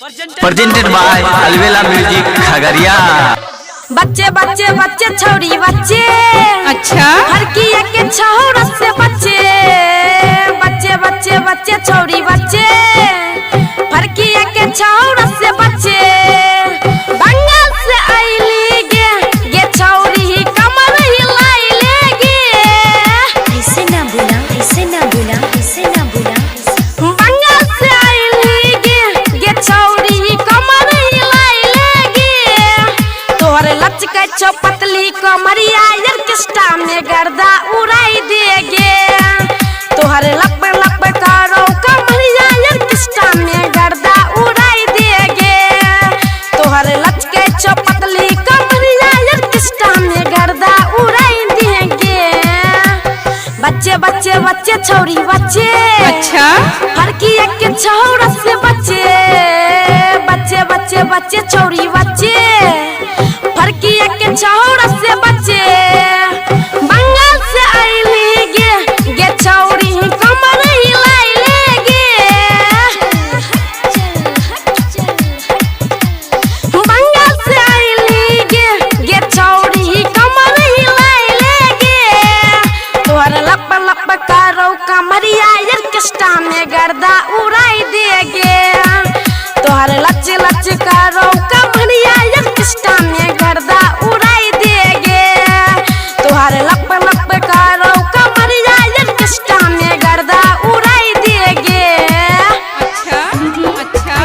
Presented by Alwela music Khagaria. बच्चे बच्चे बच्चे छोड़ी बच्चे अच्छा हर की एक छौरा से बच्चे बच्चे बच्चे बच्चे छोड़ी बच्चे हर की एक छौरा से बच्चे बंगाल से आईली गे छौरी कमर हिलाइले गे ऐसे ना बोला ऐसे ना बोला ऐसे ना बोला बंगाल से आईली गे छौरी कमर हिलाइले गे तोहरे लचके छो पतली कमरिया ऑर्केस्ट्रा में गर्दा उड़ाई देगे तोहरे लप लप करो कमरिया ऑर्केस्ट्रा में गर्दा उड़ाई देगे तोहरे लचके छो पतली कमरिया ऑर्केस्ट्रा में गर्दा उड़ाई देगे बच्चे बच्चे बच्चे छोरी बच्चे अच्छा हर की एक छौरा से बच्चे बच्चे बच्चे बच्चे छोरी बच्चे हर की एक छौरा से बच्चे बंगाल से आईली गे छौरी कमर हिलाइले गे बंगाल से आईली गे छौरी कमर हिलाइले गे तोहर लप लप करो कमरिया ऑर्केस्ट्रा में गर्दा उड़ाई देगे तोहर लच लच करो कमरिया ऑर्केस्ट्रा में गर्दा उड़ाई देगे तोहर लप लप करो कमरिया ऑर्केस्ट्रा में गर्दा उड़ाई देगे अच्छा अच्छा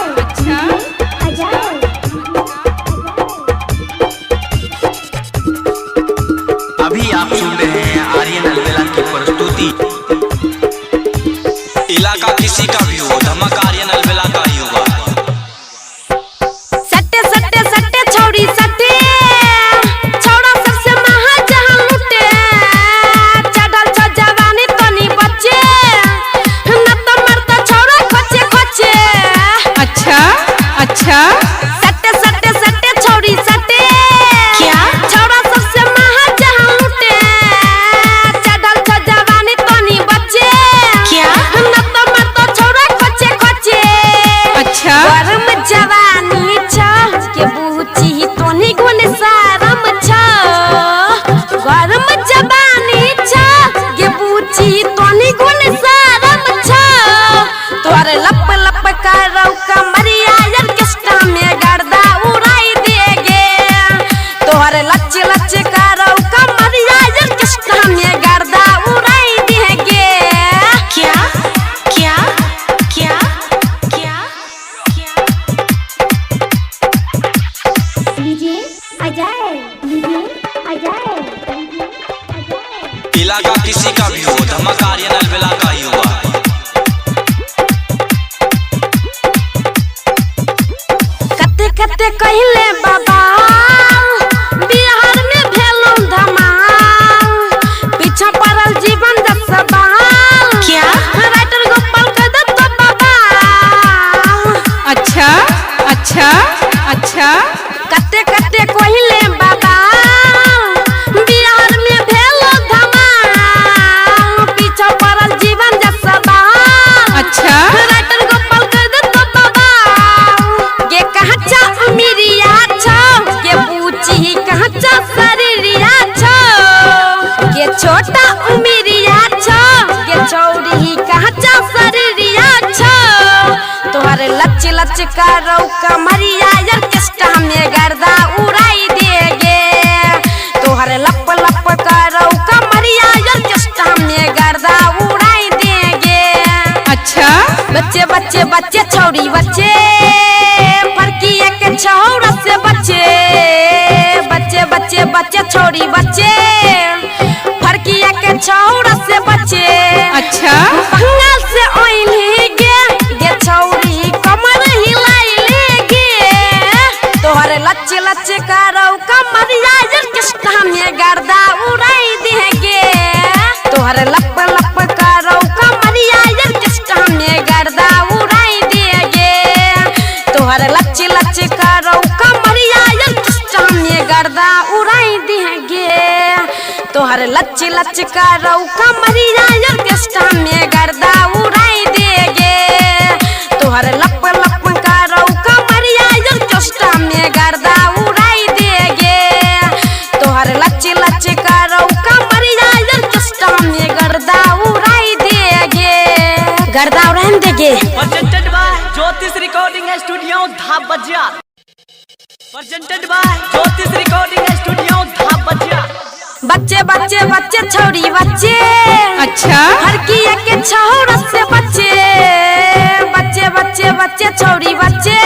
अच्छा अभी आप सुन रहे हैं आर्यन अलवेला की प्रस्तुति। इलाका किसी का भी हो, धमाका आर्यन अलवेला का ही होगा। सट्टे सट्टे सट्टे छोड़ी सट्टे छौड़ा सबसे महाजहां लुटे चढ़ल छ जवानी तनी बच्चे न तो मरता छौड़ा खोचे खोचे अच्छा अच्छा सट्टे सट्टे सट्टे छोड़ी सट्टे क्या? छौड़ा सबसे महाजहां लुटे चढ़ल छ जवानी तनी बच्चे क्या? न तो मरता छौड़ा खोचे खोचे अच्छा गरम जवानी छ के बूची तोनी गुण सारम छ गरम जवानी छ के बूची तोनी गुण सारम छ तोरे लप लप करो कमरिया ऑर्केस्ट्रा में गर्दा उड़ाई देगे तोरे लच लच करो कमरिया ऑर्केस्ट्रा में गर्दा उड़ाई देगे क्या क्या क्या क्या क्या डीजे अजय डीजे अजय इलाका किसी का भी हो, धमाका आर्यन अलवेला का ही होगा। कते कते कहले बाबा बिहार में भेलौ धमाल पीछा पड़ल जीवन जब सवाल क्या? राइटर गोपाल के दत्त बाबा अच्छा अच्छा अच्छा कते कते कहले बाबा बिहार में भेलौ धमाल पीछा पड़ल जीवन जब सवाल अच्छा राइटर गोपाल के दत्त बाबा गे कहचा अमीरिया छौ गे पूछी कहचा शरीरिया छौ गे छोटा उमीरिया छौ गे छौरी कहचा शरीरिया छौ तोहरे लच लच करो कमरिया ऑर्केस्ट्रा में गर्दा उड़ाई देगे तोहरे लप लप करो कमरिया ऑर्केस्ट्रा में गर्दा उड़ाई देगे अच्छा बच्चे बच्चे बच्चे छोड़ी बच्चे फरकी एक छौरा से बच्चे बच्चे बच्चे बच्चे छोड़ी बच्चे फरकी एक छौरा से बच्चे अच्छा बंगाल से ओइली गे छौरी कमर हिलाइले गे तोहरे लच लच करो कमरिया ऑर्केस्ट्रा में गर्दा उड़ाई देगे तोहरे लप लप करो कमरिया ऑर्केस्ट्रा में गर्दा उड़ाई देगे तोहरे लच लच करो कमरिया ऑर्केस्ट्रा में गर्दा उड़ाई देगे तोहरे लच लच करो कमरिया ऑर्केस्ट्रा में गर्दा उड़ाई देगे तोहरे लप लप करो चेष्टा में गर्दा उड़ाई देगे तोहर लच्चे लच्चे करो कमरिया चेष्टा में गर्दा उड़ाई देगे गर्दा उड़ाई देगे। प्रेजेंटेड बाय ज्योतिष रिकॉर्डिंग स्टूडियो धाबजिया। प्रेजेंटेड बाय ज्योतिष रिकॉर्डिंग स्टूडियो धाबजिया। बच्चे बच्चे बच्चे छोड़ी बच्चे अच्छा हर किया के छौरा से बच्चे बच्चे बच्चे बच्चे छोड़ी बच्चे